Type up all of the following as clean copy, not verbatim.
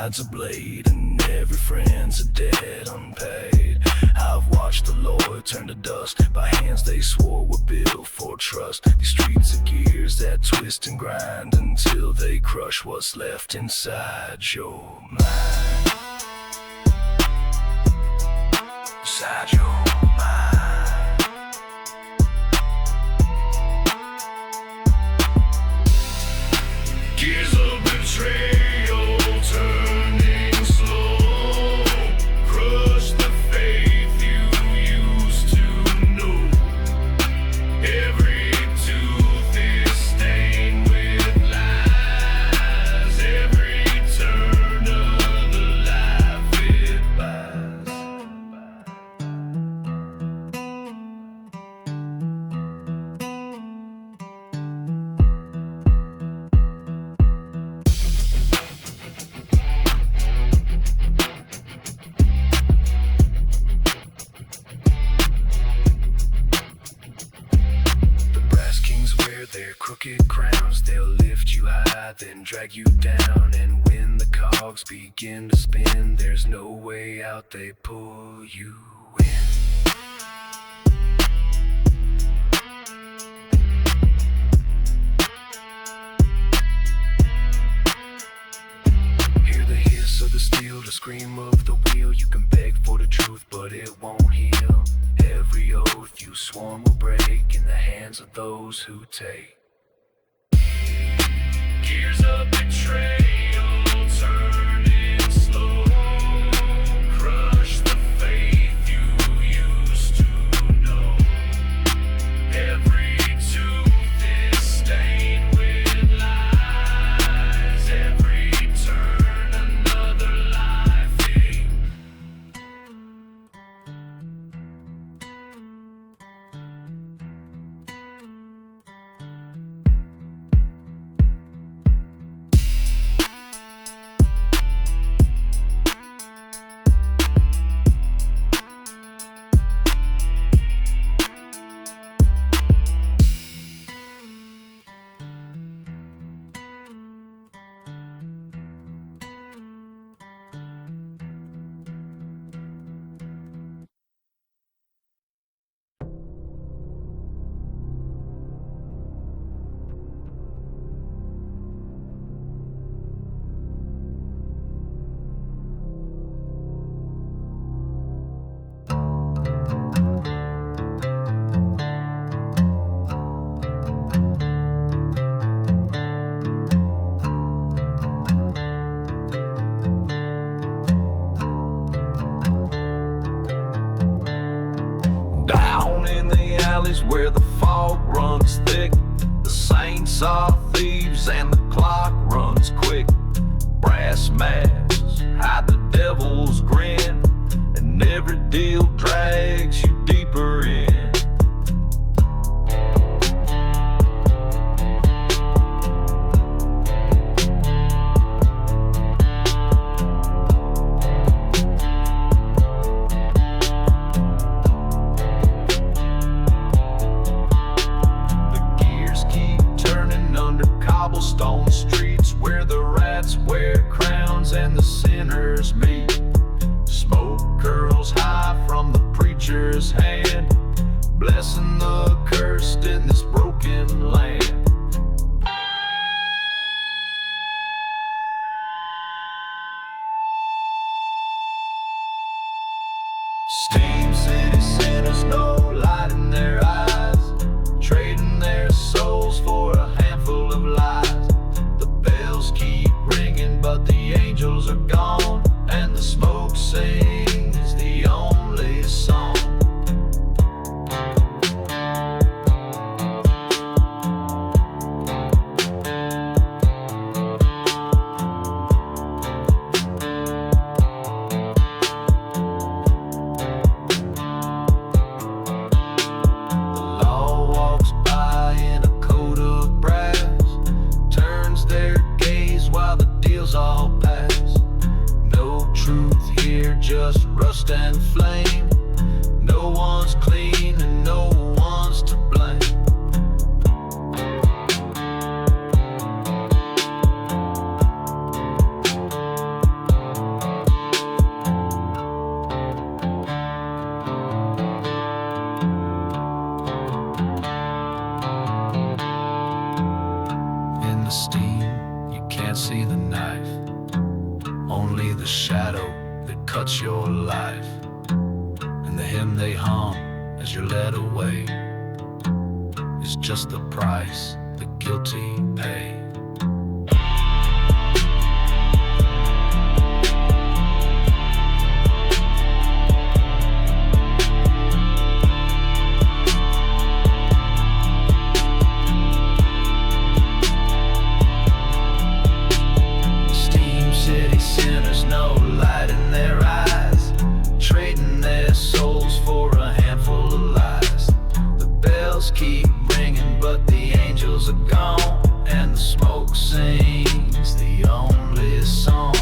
hides a blade, and every friend's a debt unpaid. I've watched the Lord turn to dust by hands they swore were built for trust. These streets are gears that twist and grind until they crush what's left inside your mind. Inside your mind. Gears of betrayal turning slow, crush the faith you used to know. Every tooth is stained with lies, every turn of the life it buys. crooked crowns, they'll lift you high, then drag you down. And when the cogs begin to spin, there's no way out, they pull you in. Of the steel, the scream of the wheel. You can beg for the truth, but it won't heal. Every oath you sworn will break in the hands of those who take. Gears of betrayal turning slow, crush the faith you used to know. Every tooth is stained with lies. Every turn another life in. Where the fog runs thick, the saints are thieves and the clock runs quick. Brass masks hide the devil's grin, and every deal drags you deeper in. Cobblestone streets where the rats wear crowns and the sinners meet. Smoke curls high from the preacher's hand, blessing the cursed in this broken land. Steam City sinners, no light in their eyes, trading their souls for a handful of lies. The bells keep ringing, but the angels are gone, and the smoke sings the only song. Just rust and flame. No one's clean and no one's to blame. In the steam, you can't see the knife, only the shadow that cuts your life, and the hymn they hum as you're led away is just the price the guilty pay. Steam City sinners, no light in their eyes, trading their souls for a handful of lies. The bells keep ringing, but the angels are gone, and the smoke sings the only song.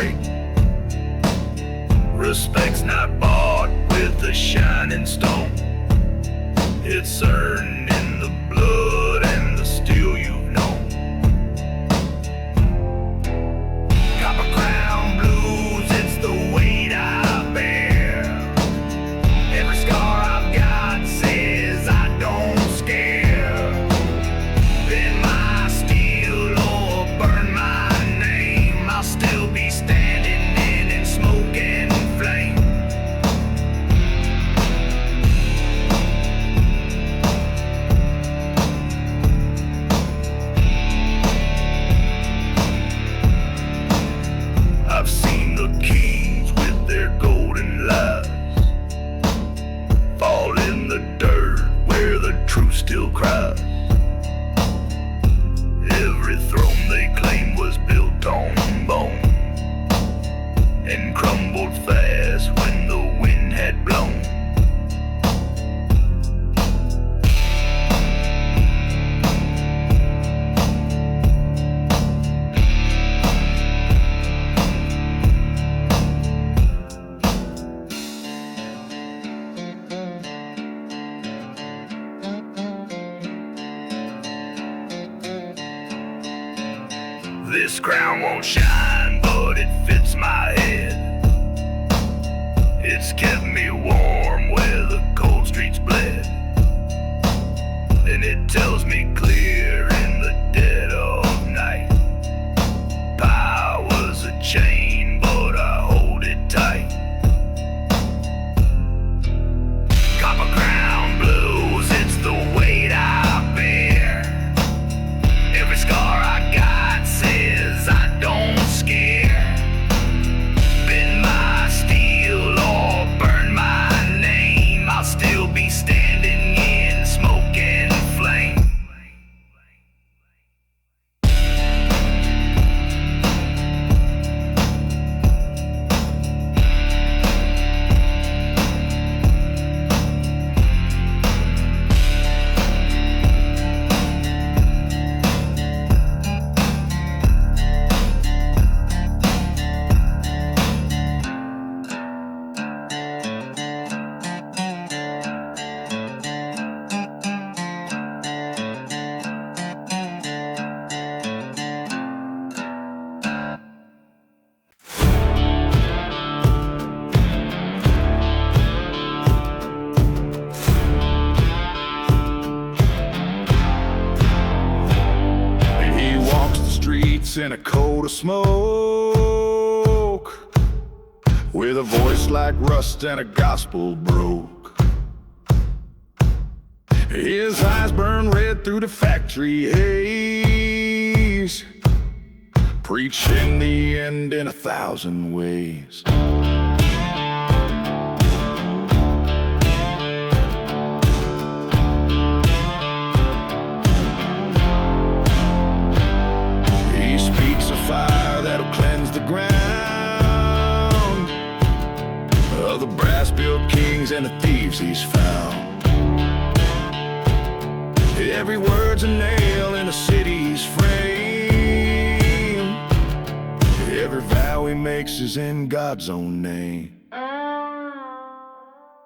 break. Respect's not bought with a shining stone. It's earned in the blood and the steel you've known. Copper crown blues, it's the weight I bear. Every scar I've got says I don't scare. Bend my steel or burn my name, I'll still be standing in smoke and flame. I've seen the kings with their golden lies fall in the dirt where the truth still cries. Every throne they claimed was built on bone and crumbled fast when the wind had blown. This crown won't shine, but it fits my head. It's kept me warm where the cold streets bled, and it tells me clear in the dead of night. Power's a chain, but I hold it tight. Copper crown blues, it's the weight I bear. Every scar I got says I don't scare. Bend my steel or burn my name, I'll still be standing in smoke and flame. He walks the streets in a coat of smoke, with a voice like rust and a gospel broke. His eyes burn red through the factory haze, preaching the end in 1,000 ways. He speaks a fire that'll cleanse the ground of the brass-built kings and the thieves he's found. Every word's a nail in the city's frame. Every vow he makes is in God's own name.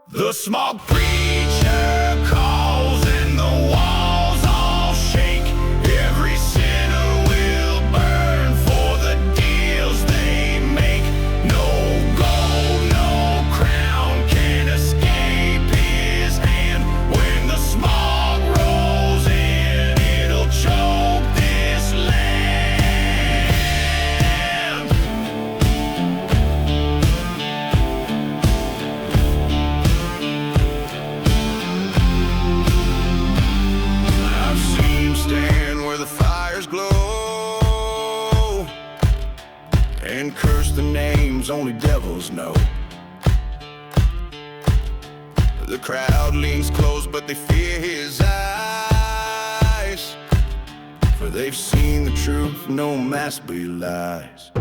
The Smog Preacher calls and the walls all shake. Every sinner will burn for the deals they make. No gold, no crown can escape his hand. When the smog rolls in, it'll choke this land. I've seen him stand where the fires glow and curse the names only devils know. The crowd leans close, but they fear his eyes, for they've seen the truth, no mask belies.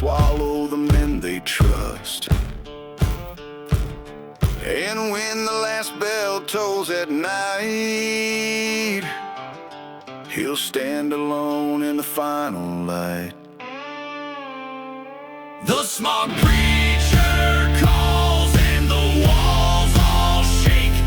swallow the men they trust. And when the last bell tolls at night, he'll stand alone in the final light. The Smog Preacher calls and the walls all shake.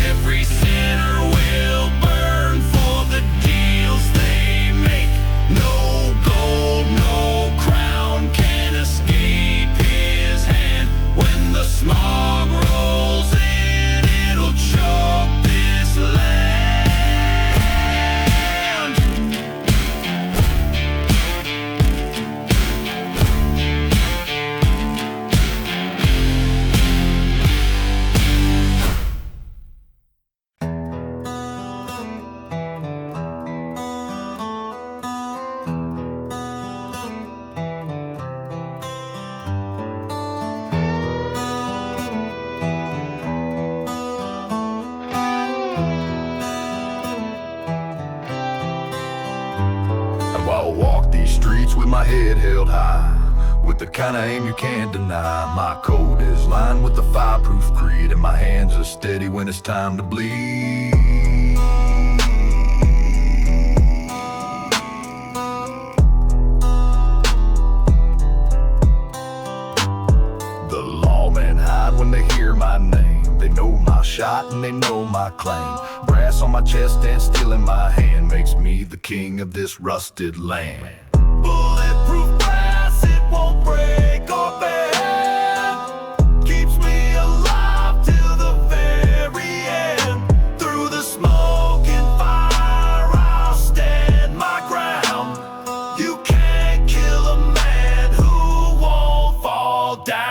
Every sinner will burn for the deals they make. No gold, no crown can escape his hand. When the smog rolls in, it'll choke this land. I'll walk these streets with my head held high, with the kind of aim you can't deny. My code is lined with the fireproof creed, and my hands are steady when it's time to bleed. The lawmen hide when they hear my name. They know my shot and they know my claim. Brass on my chest and steel in my hand makes me the king of this rusted land. Bulletproof brass, it won't break or bend. Keeps me alive till the very end. Through the smoke and fire, I'll stand my ground. You can't kill a man who won't fall down.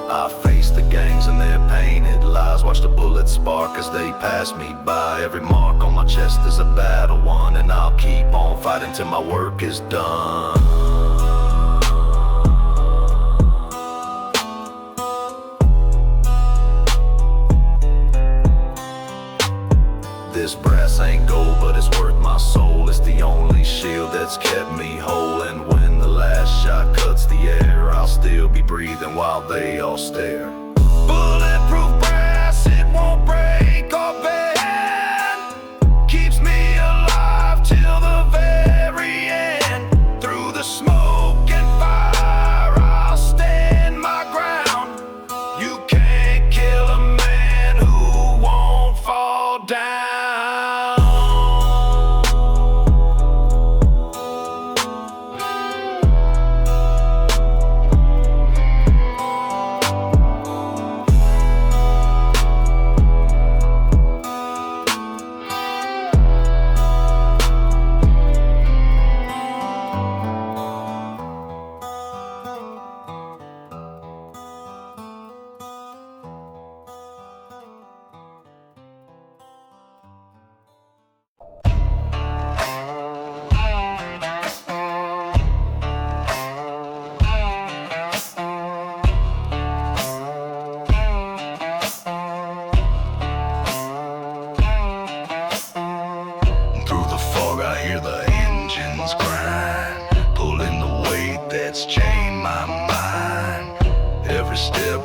I face the gangs and their painted lies, watch the bullets spark as they pass me by. Every mark on my chest is a battle won, and I'll keep on fighting till my work is done. This brass ain't gold, but it's worth my soul. It's the only shield that's kept me whole. And when the last shot cuts the air, I'll still be breathing while they all stare. Bulletproof brass, it won't break or bend. Keeps me alive till the very end. Through the smoke and fire, I'll stand my ground. You can't kill a man who won't fall down.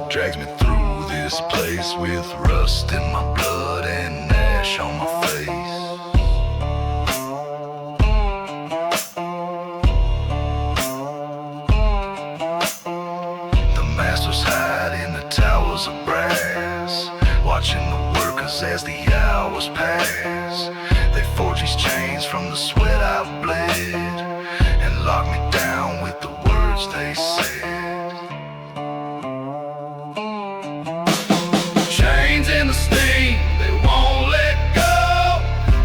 Drags me through this place with rust in my blood and ash on my face. The masters hide in the towers of brass, watching the workers as the hours pass. They forge these chains from the sweat I've bled, and lock me down with the words they said. In the steam, they won't let go,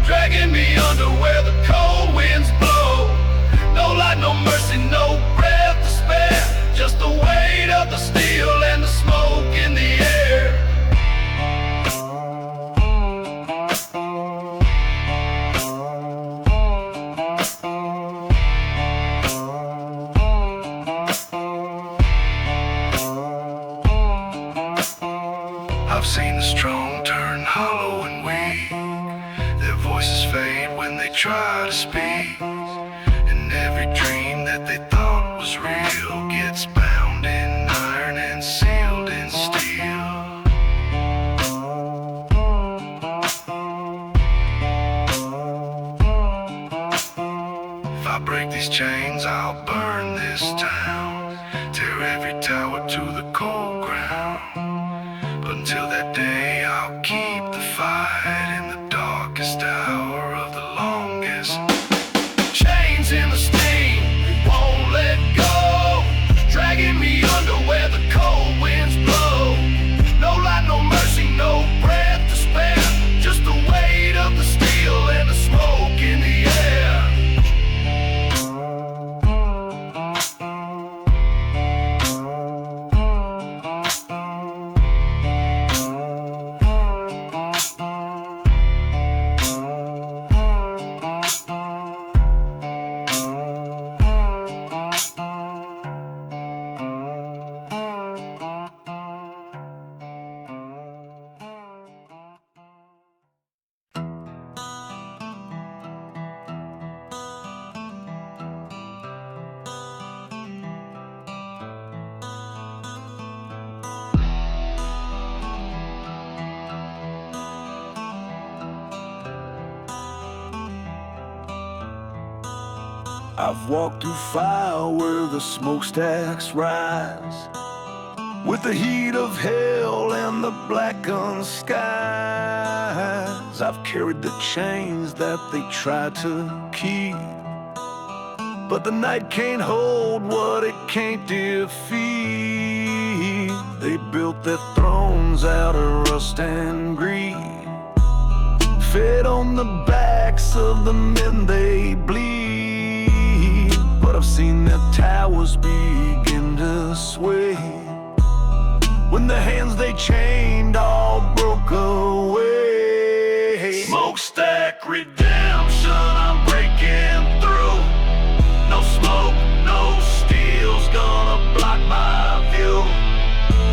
dragging me under where the cold winds blow. No light, no mercy, no breath to spare, just the weight of the steel and the smoke in the air. speed. And every dream that they thought was real gets bound in iron and sealed in steel. If I break these chains, I'll burn this town, tear every tower to the cold ground. But until that day, I'll keep the fight in the darkest hour of the longest. Chains in the steam, won't let go, dragging me under where the cold winds blow. No light, no mercy, no breath to spare, just the weight of the steel and the smoke in the air. I've walked through fire where the smokestacks rise, with the heat of hell and the blackened skies. I've carried the chains that they try to keep, but the night can't hold what it can't defeat. They built their thrones out of rust and greed, fed on the backs of the men they bleed. But I've seen their towers begin to sway when the hands they chained all broke away. Smokestack Redemption, I'm breaking through. No smoke, no steel's gonna block my view.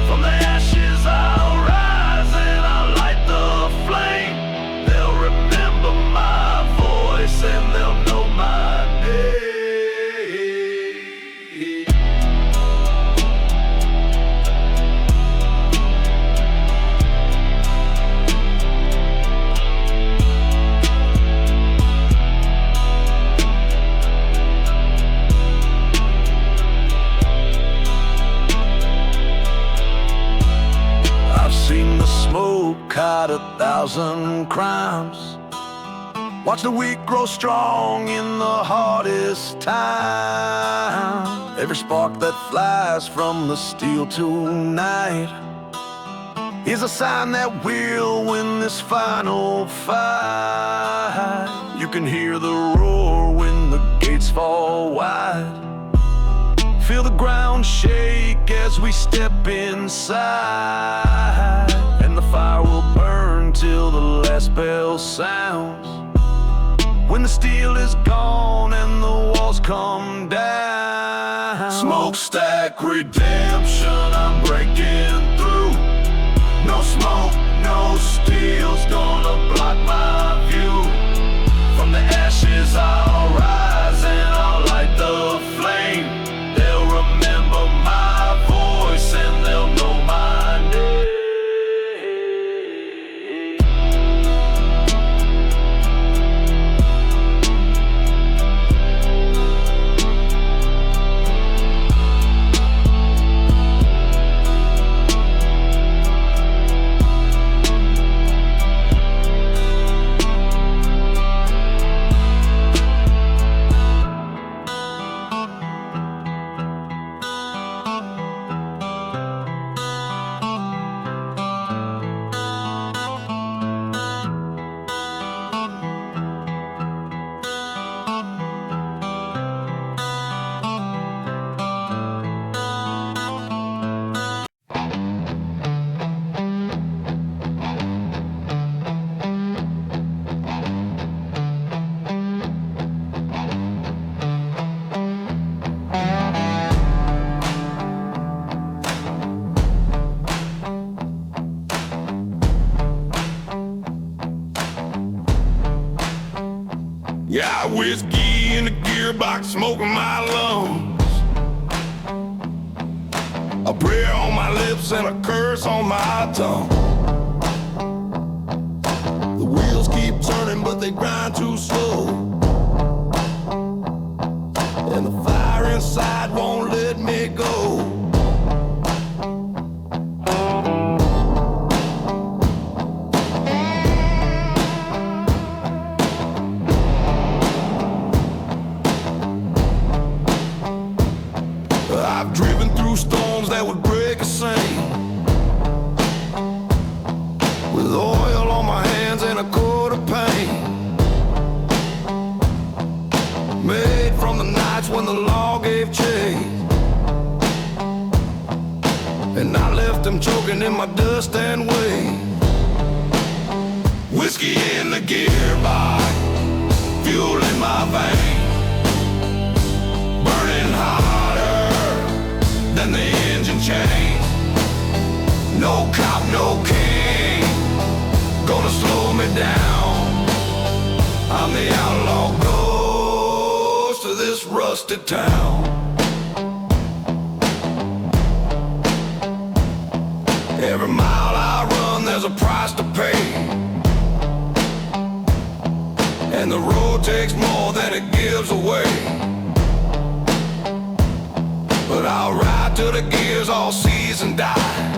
From the ashes I'll rise and I'll light the flame. They'll remember my voice and they'll know my name. Caught 1,000 crimes, watch the weak grow strong in the hardest time. Every spark that flies from the steel tonight is a sign that we'll win this final fight. You can hear the roar when the gates fall wide, feel the ground shake as we step inside. The fire will burn till the last bell sounds, when the steel is gone and the walls come down. Smokestack Redemption, I'm breaking through. No smoke, no steel's gonna block my view. From the ashes I'll rise and I'll light the flame. They'll remember my voice and they'll know my name. whiskey in the gearbox, smoking my lungs. A prayer on my lips and a curse on my tongue. The wheels keep turning, but they grind too slow. And the fire inside won't let me go. I've driven through storms that would break a saint, with oil on my hands and a coat of paint, made from the nights when the law gave chase. And I left them choking in my dust and weight. Whiskey in the gearbox, fuel in my veins, burning hotter than the engine chain. No cop, no king, gonna slow me down. I'm the outlaw ghost of this rusted town. Every mile I run, there's a price to pay, and the road takes more than it gives away. But I'll ride till the gears all seize and die,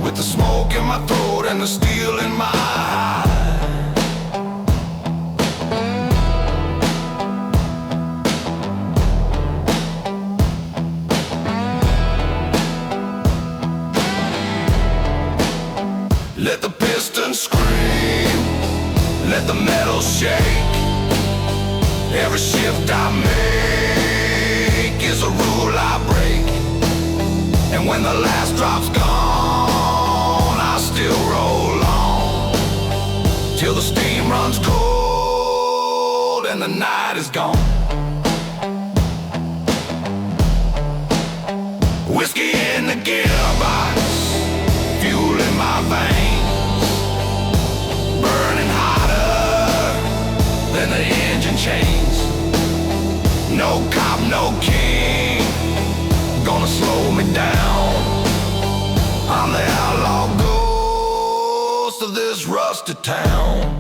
with the smoke in my throat and the steel in my eye. Let the pistons scream, let the metal shake. Every shift I make is a rule I break. And when the last drop's gone, I still roll on, till the steam runs cold and the night is gone. Whiskey in the gearbox, fuel in my veins, burning hotter than the engine chains. No cop, no king, gonna slow me down. I'm the outlaw ghost of this rusted town.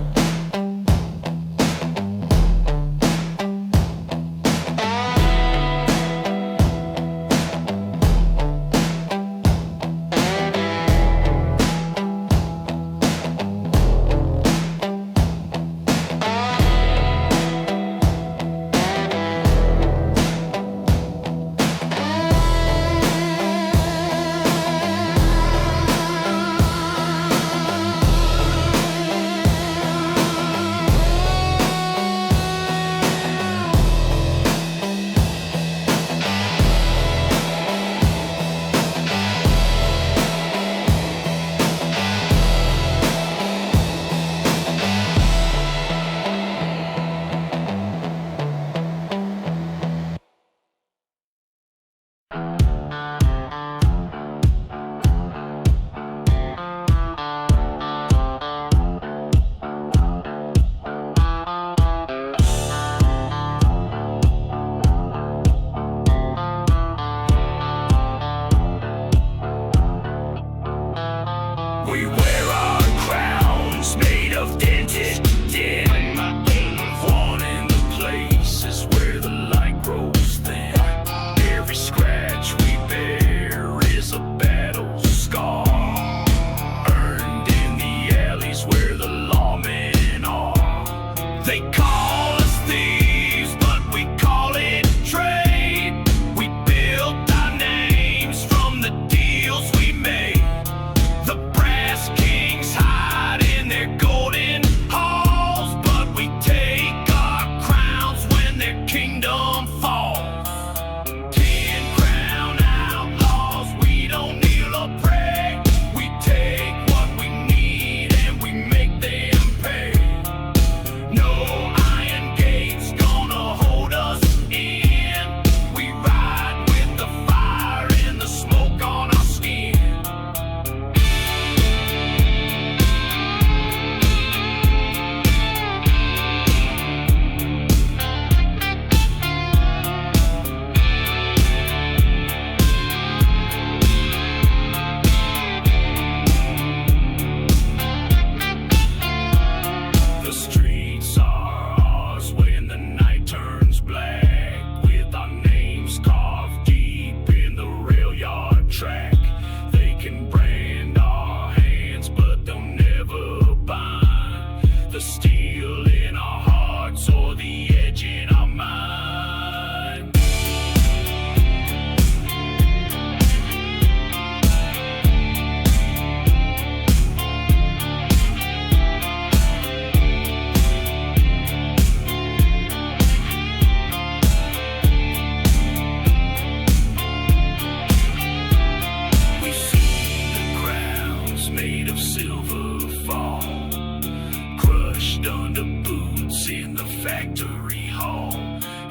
factory hall,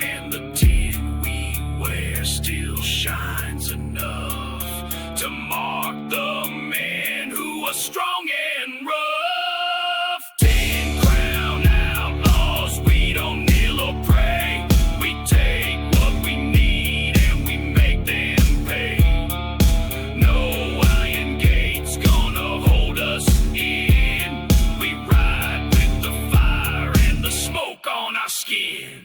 and the tin we wear still shines enough to mark the man who was strong and rough. 10 Crown Outlaws, we don't kneel or pray. We take what we need and we make them pay. No iron gate's gonna hold us in. We ride with the fire and the smoke on our skin.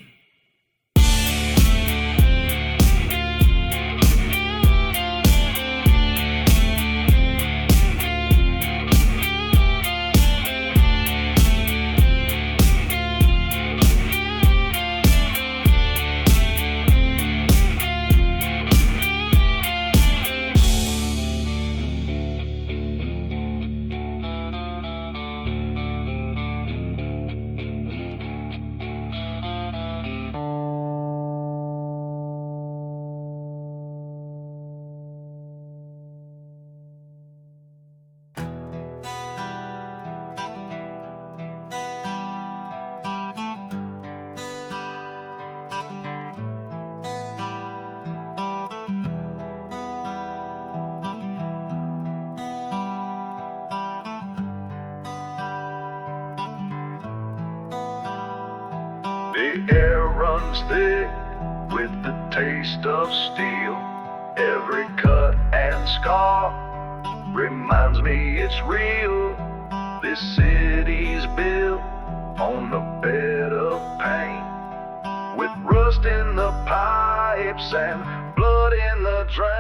The air runs thick with the taste of steel. Every cut and scar reminds me it's real. This city's built on a bed of pain, with rust in the pipes and blood in the drain.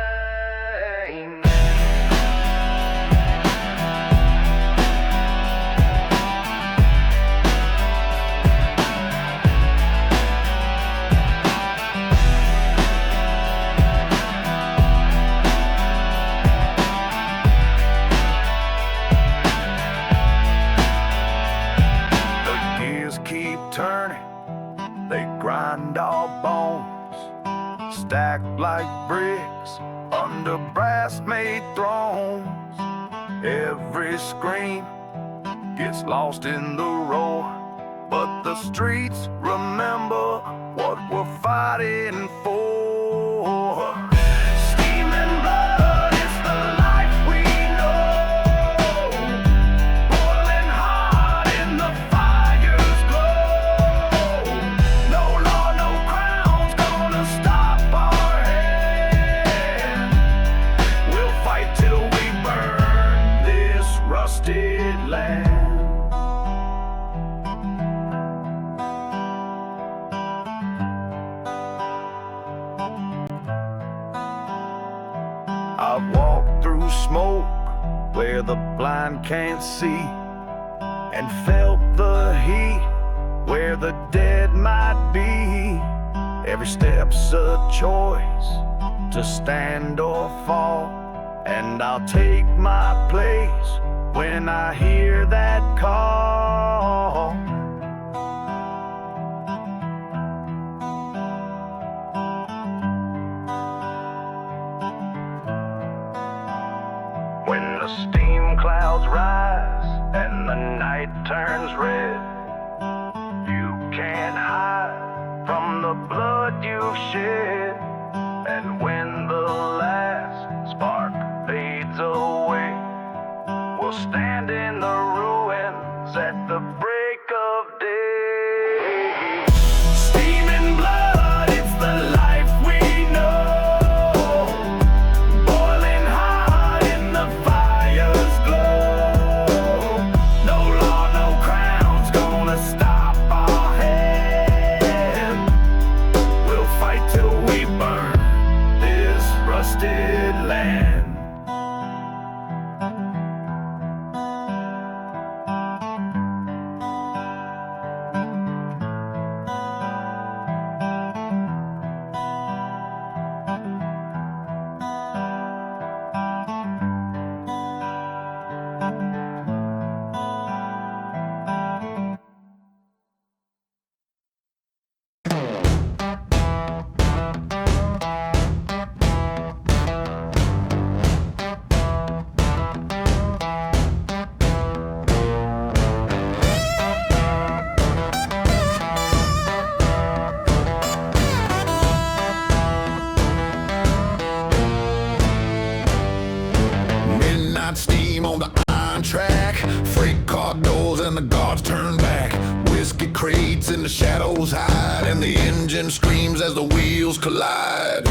Keep turning, they grind our bones, stacked like bricks under brass-made thrones. Every scream gets lost in the roar, but the streets remember what we're fighting for. Steaming blood is the life we know, boiling hot in the fire's glow. No law, no crown's gonna stop our hand. We'll fight till we burn this rusted land. I've walked through smoke where the blind can't see, and felt the heat where the dead might be. Every step's a choice to stand or fall, and I'll take my place when I hear that call. When the steam clouds rise and the night turns red, you can't hide from the blood you've shed. And when the last spark fades away, we'll stand in the ruins at the shadows hide, and the engine screams as the wheels collide.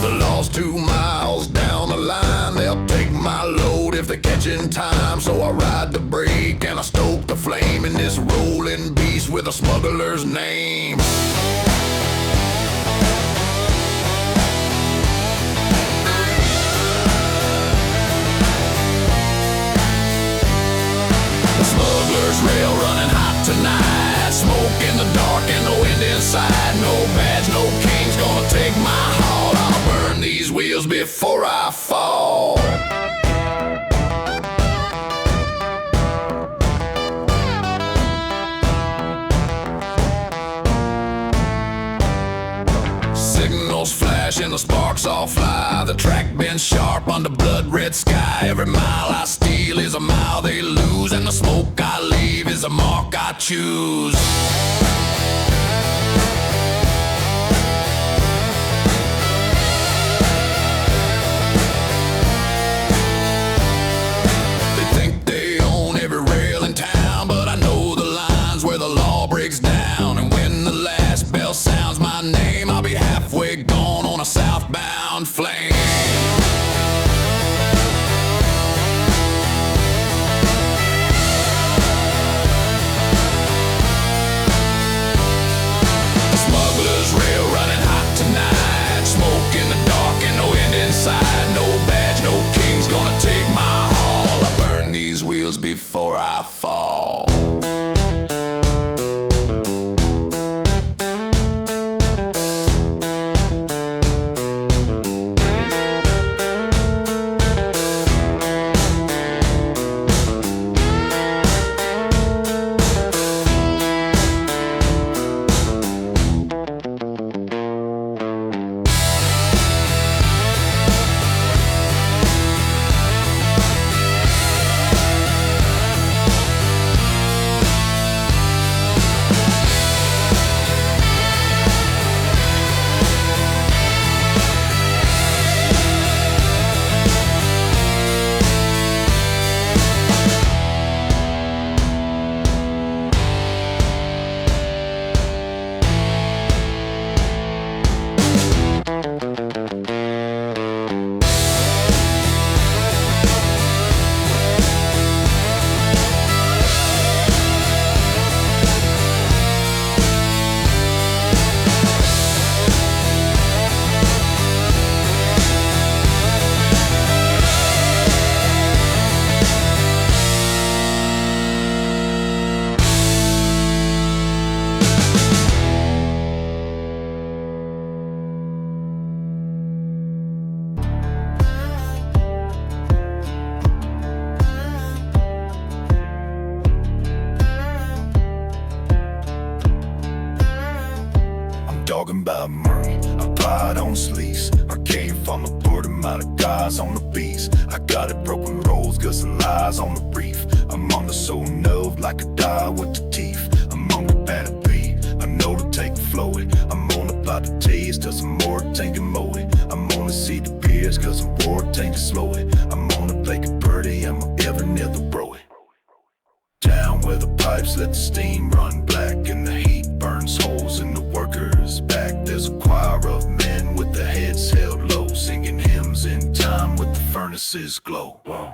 The law's 2 miles down the line, they'll take my load if they're catching time. So I ride the brake and I stoke the flame in this rolling beast with a smuggler's name. Smuggler's rail running hot tonight. Smoke in the dark and the wind inside. No badge, no king's gonna take my heart. I'll burn these wheels before I fall. Signals flash and the sparks all fly. The track bends sharp under blood red sky. Every mile I steal is a mile they lose, and the smoke I leave is a mark I choose. They think they own every rail in town, but I know the lines where the law breaks down. And when the last bell sounds my name, I'll be halfway gone on a southbound flame. Smuggler's rail running hot tonight. Smoke in the dark and the wind inside. No badge, no king's gonna take my haul. I burn these wheels before I fall. Talking about money, I applied on sleeves. I came from a border amount of guys on the beats. I got it broken rolls, got some lies on the reef. I'm on the so nerve like a die with the teeth. I'm on the better beat, I know to take a flowy. I'm on about the taste, cause I'm more tanking moe. I'm on to see the beers, cause I'm more tanking slowy. I'm on to play a birdie, I'm ever near the broy. Down where the pipes let the steam run black, and the heat burns holes in the workers' back. There's a choir of men with their heads held low, singing hymns in time with the furnaces glow. Whoa.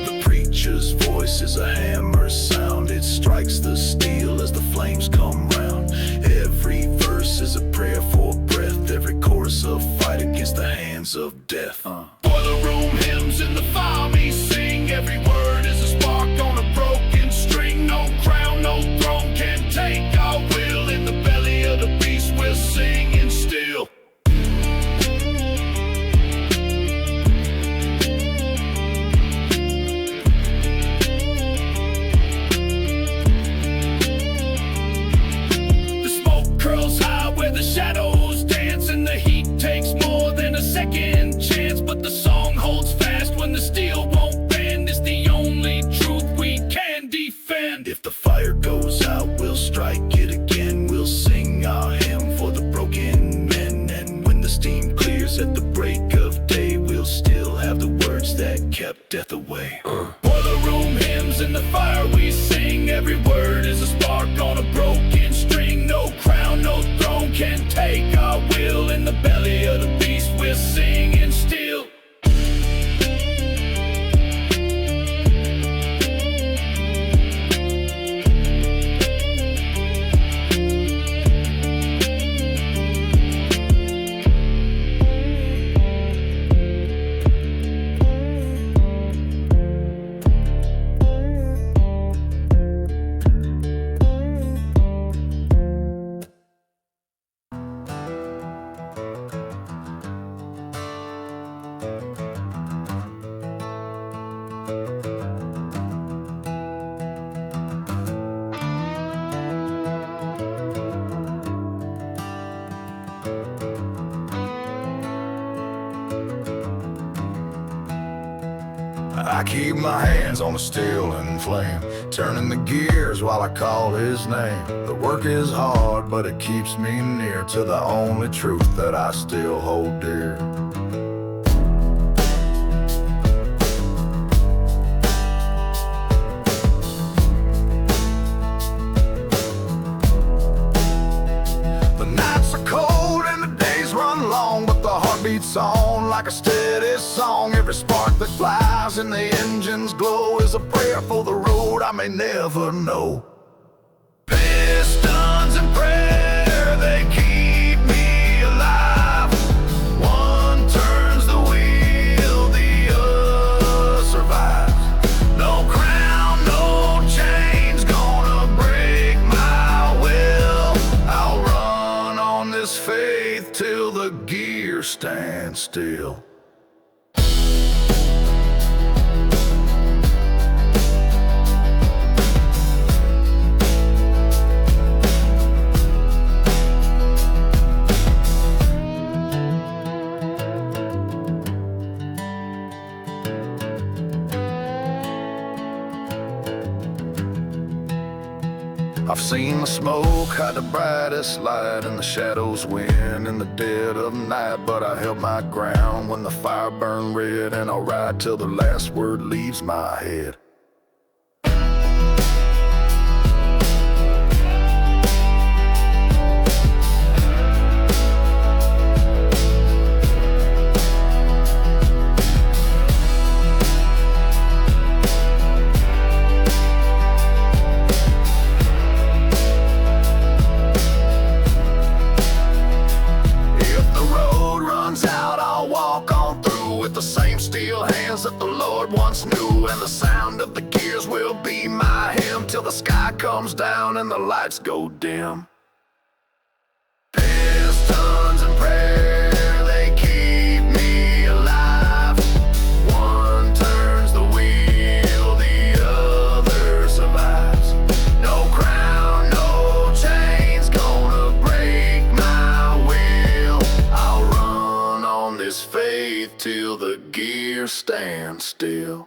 The preacher's voice is a hammer's sound. It strikes the steel as the flames come round. Every verse is a prayer for breath. Every chorus a fight against the hands of death. Boiler room hymns in the fire we sing. Every word is a spark on a broken string. No crown, no throne can take our will. In the belly of the beast we're singing still. The shadows dance and the heat takes more than a second chance. But away. Boiler room hymns in the fire we sing. Every word is a spark on a broken string. No crown, no throne can take our will. In the belly of the beast we're singing still. I keep my hands on the steel and flame, turning the gears while I call his name. The work is hard, but it keeps me near to the only truth that I still hold dear. The nights are cold and the days run long, but the heart beats on like a steady song. Every spark that flies in the engine's glow is a prayer for the road I may never know. Pistons and prayer, they keep me alive. One turns the wheel, the other survives. No crown, no chains gonna break my will. I'll run on this faith till the gear stands still. I've seen the smoke hide the brightest light, and the shadows win in the dead of night. But I held my ground when the fire burned red, and I'll ride till the last word leaves my head. That the Lord once knew, and the sound of the gears will be my hymn till the sky comes down and the lights go dim. Pistons and prayer, they keep me alive. One turns the wheel, the other survives. No crown, no chains gonna break my will. I'll run on this faith till the gear stand still.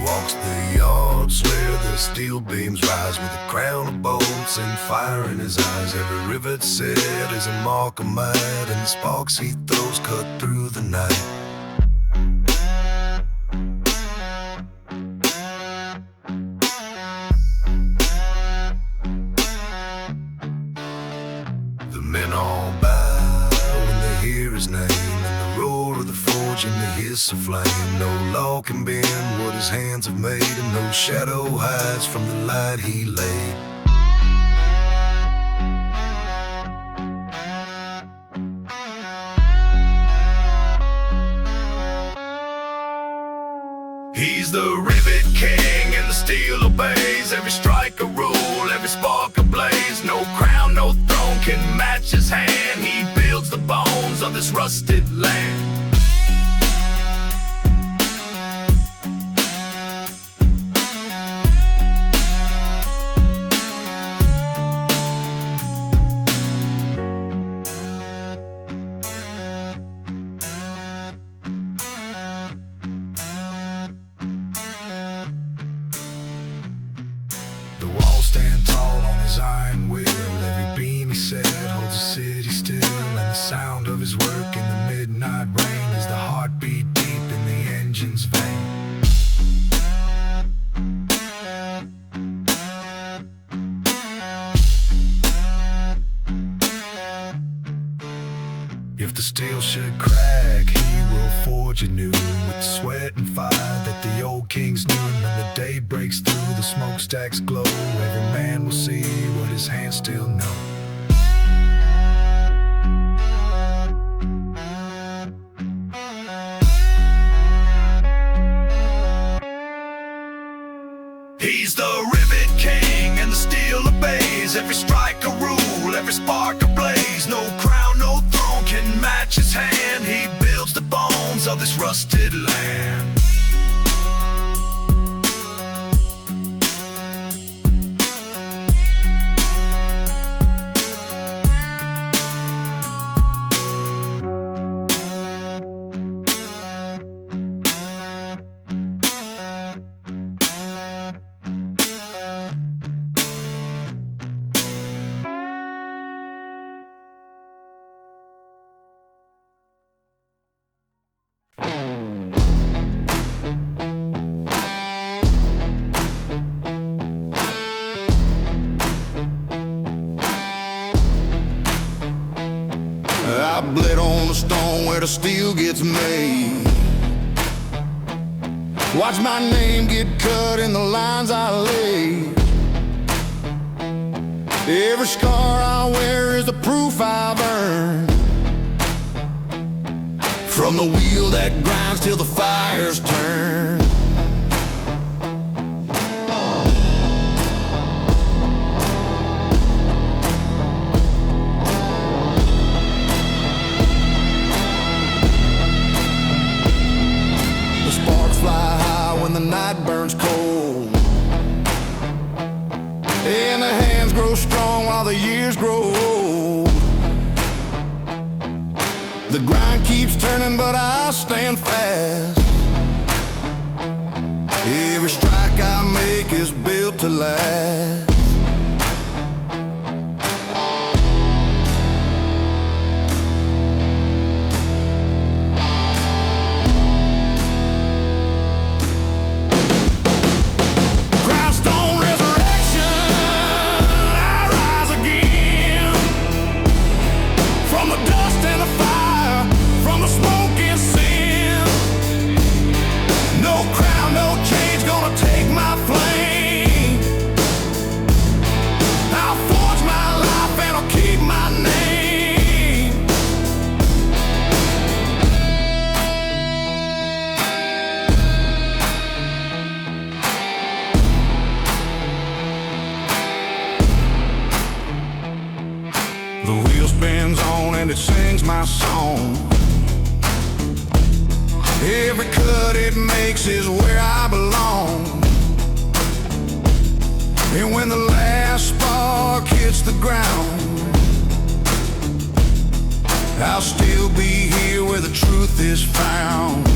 Walks the yards where the steel beams rise, with a crown of bolts and fire in his eyes. Every rivet set is a mark of might, and the sparks he throws cut through the night. The men all bow when they hear his name, and the roar of the forge and the hiss of flame. No law can bend what his hands have made, and no shadow hides from the light he laid. He's the Rivet King and the steel obeys. Every strike a rule, every spark a blaze. No crown, no throne can match his hand. He builds the bones of this rusted land. The walls stand tall on his iron will. Every beam he set holds the city still. And the sound of his work in the midnight rain is the heartbeat deep in the engine's vein. If the steel should crack, he will forge anew with sweat and fire that the old kings knew. And when the day breaks through, the smokestacks glow. Every man will see what his hands still know. He's the Rivet King and the steel obeys. Every strike a rule, every spark a blaze. No crown, no throne can match his hand. He builds the bones of this rusted land. I bled on the stone where the steel gets made. Watch my name get cut in the lines I lay. Every scar I wear is the proof I've earned. From the wheel that grinds till the fires turn. Fly high when the night burns cold, and the hands grow strong while the years grow old. The grind keeps turning, but I stand fast. Every strike I make is built to last. The wheel spins on and it sings my song. Every cut it makes is where I belong. And when the last spark hits the ground, I'll still be here where the truth is found.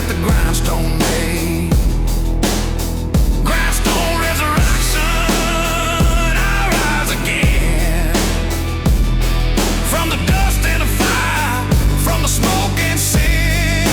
The Grindstone made. Grindstone Resurrection, I rise again. From the dust and the fire, from the smoke and sin.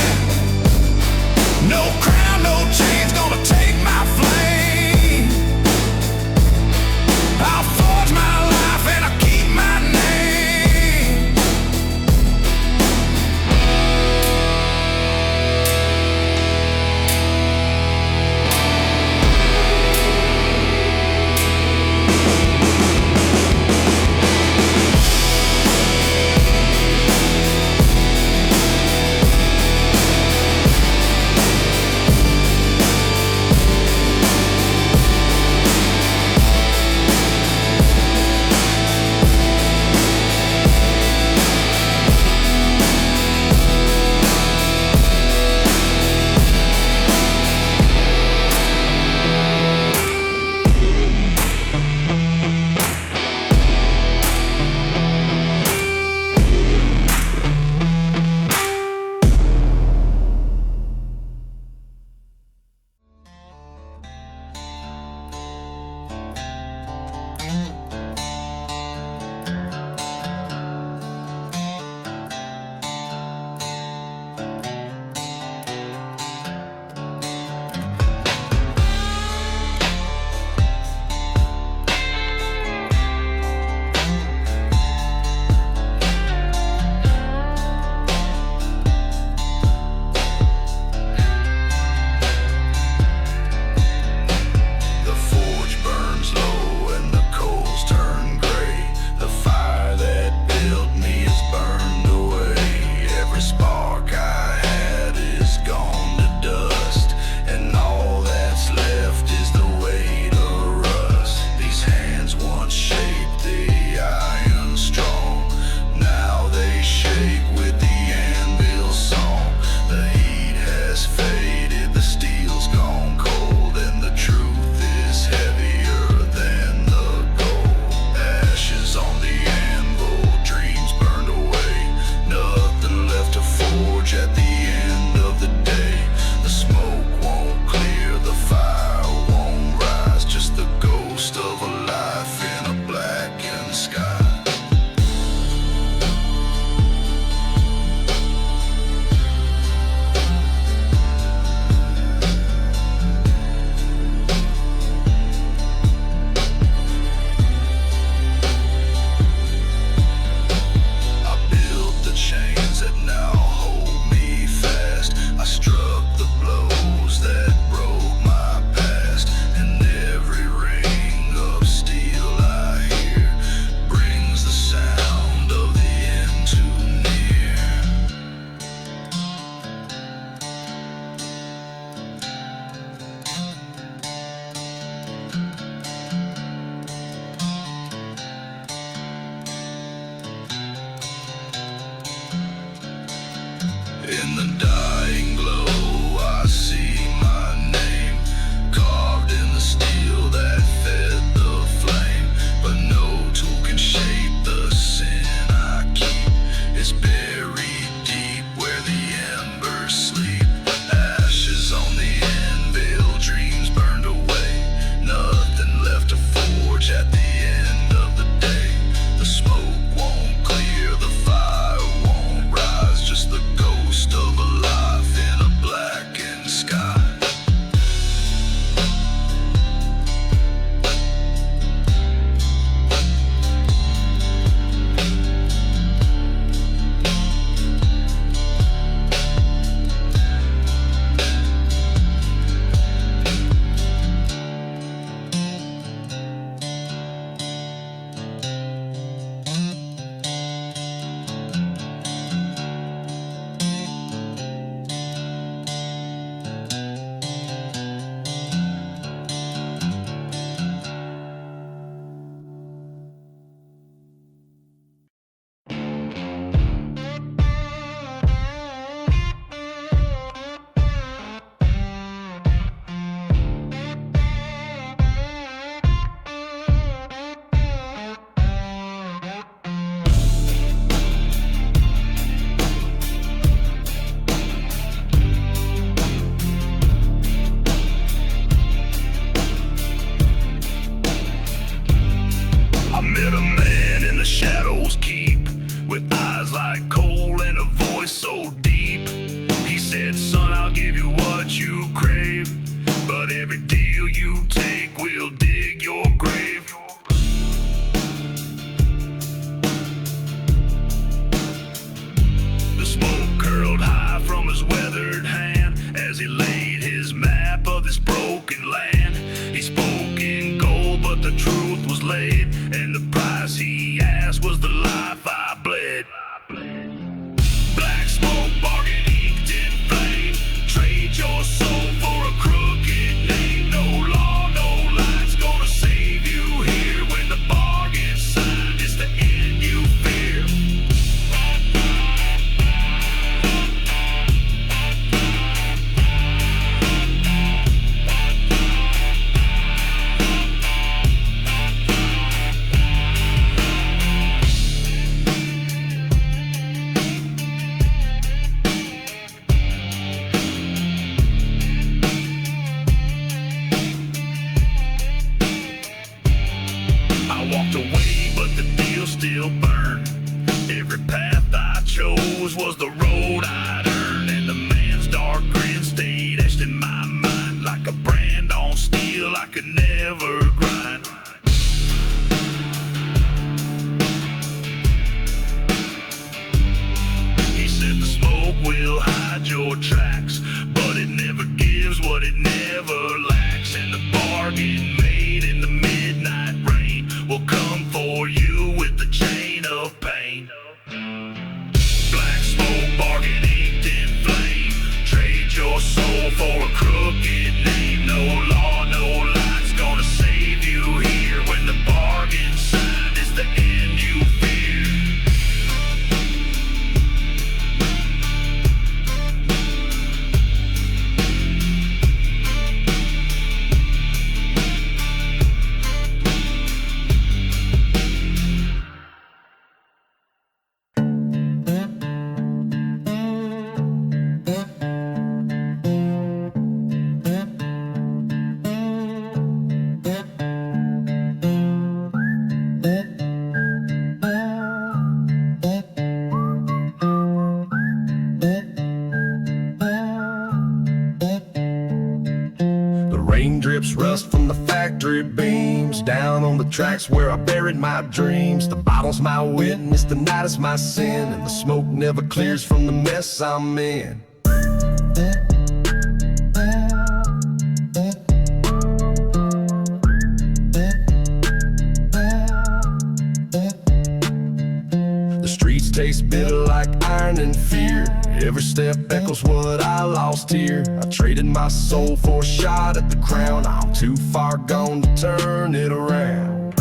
what you crave, but every deal you take will dig your grave. The smoke curled high from his weathered hand as he laid his map of this broken land. He spoke in gold, but the truth was laid, and the price he asked was the life I bled. Black smoke, bargain inked in flame. Trade your soul for a crooked name. No law, no light's gonna save you here. When the bargain's signed, it's the end you fear. I walked away, but the deal still burned. Every path I chose was the road I'd earned, and the man's dark grin stayed etched in my mind like a brand on steel I could never grind. He said the smoke will hide your tracks, but it never gives what it never lacks, and the bargain made in the midnight rain will come for you with the chain of pain. Black smoke, bargain inked in flame. Trade your soul for a crooked name. No law, no light's gonna save you here. When the bargain's signed, it's the end you fear. The rain drips rust from the factory beams down on the tracks where I buried my dreams. The bottle's my witness, the night is my sin, and the smoke never clears from the mess I'm in. The streets taste bitter like iron and fear. Every step echoes what I lost here. I traded my soul for a shot at the crown. I'm too far gone to turn it around.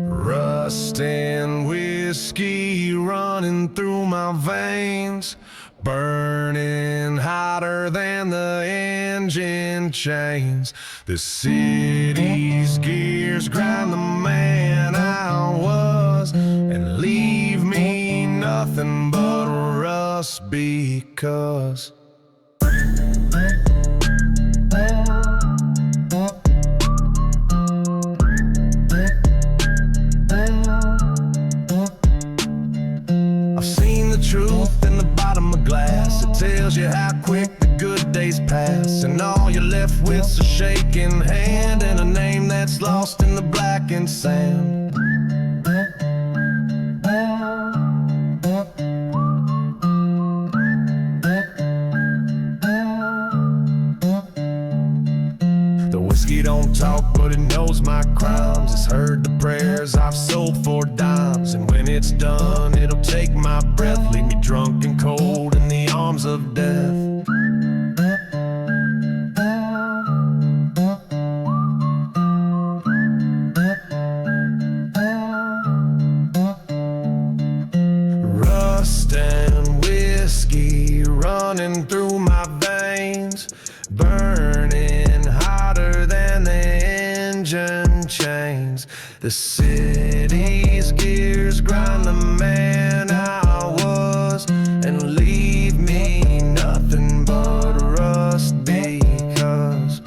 Rust and whiskey running through my veins, burning hotter than the engine chains. The city's gears grind the man I was and leave me nothing but rust because I've seen the truth in the bottom of glass. It tells you how quick the good days pass, and all you're left with's a shaking hand and a name that's lost in the blackened sand. The whiskey don't talk, but it knows my crimes. It's heard the prayers I've sold for dimes, and when it's done, it'll take my breath, leave me drunk and cold in the arms of death. Rust and whiskey running through my veins, burning hotter than the engine chains. The city's gears grind the man I was and leave me nothing but rust because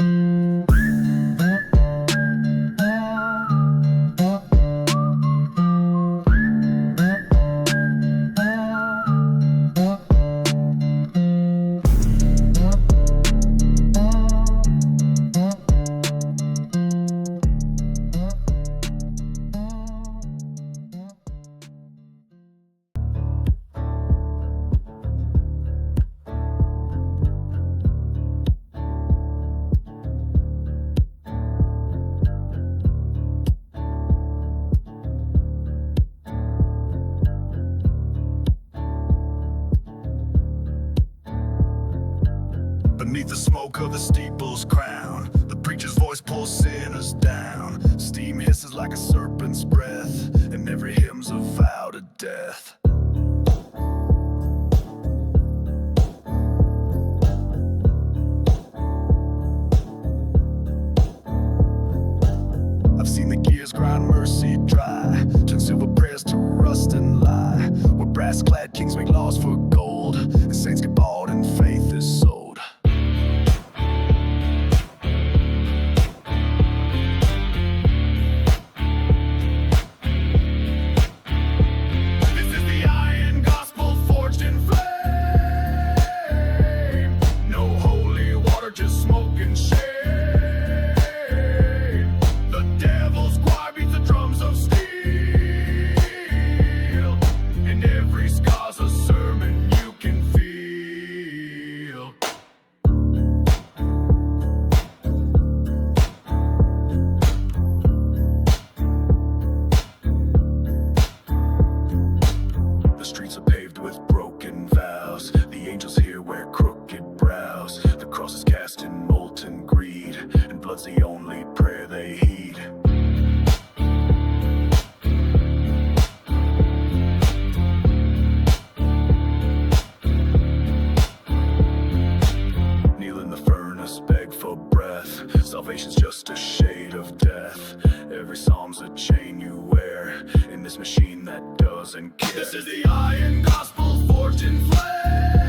Beneath the smoke of the steeple's crown, the preacher's voice pulls sinners down. Steam hisses like a serpent's breath, and every hymn's a vow to death. I've seen the gears grind mercy dry, turn silver prayers to rust and lie. Where brass-clad kings make laws for gold, and saints get bought and faith is sold. This is the iron gospel forged in flame. No holy water, just smoke and shame. The streets are paved with broken vows. The angels here wear crooked brows. The cross is cast in molten greed, and blood's the only prayer they heed. Kneel in the furnace, beg for breath. Salvation's just a shade of death. Every psalm's a chain you wear in this machine that doesn't care. This is the iron gospel forged in flame.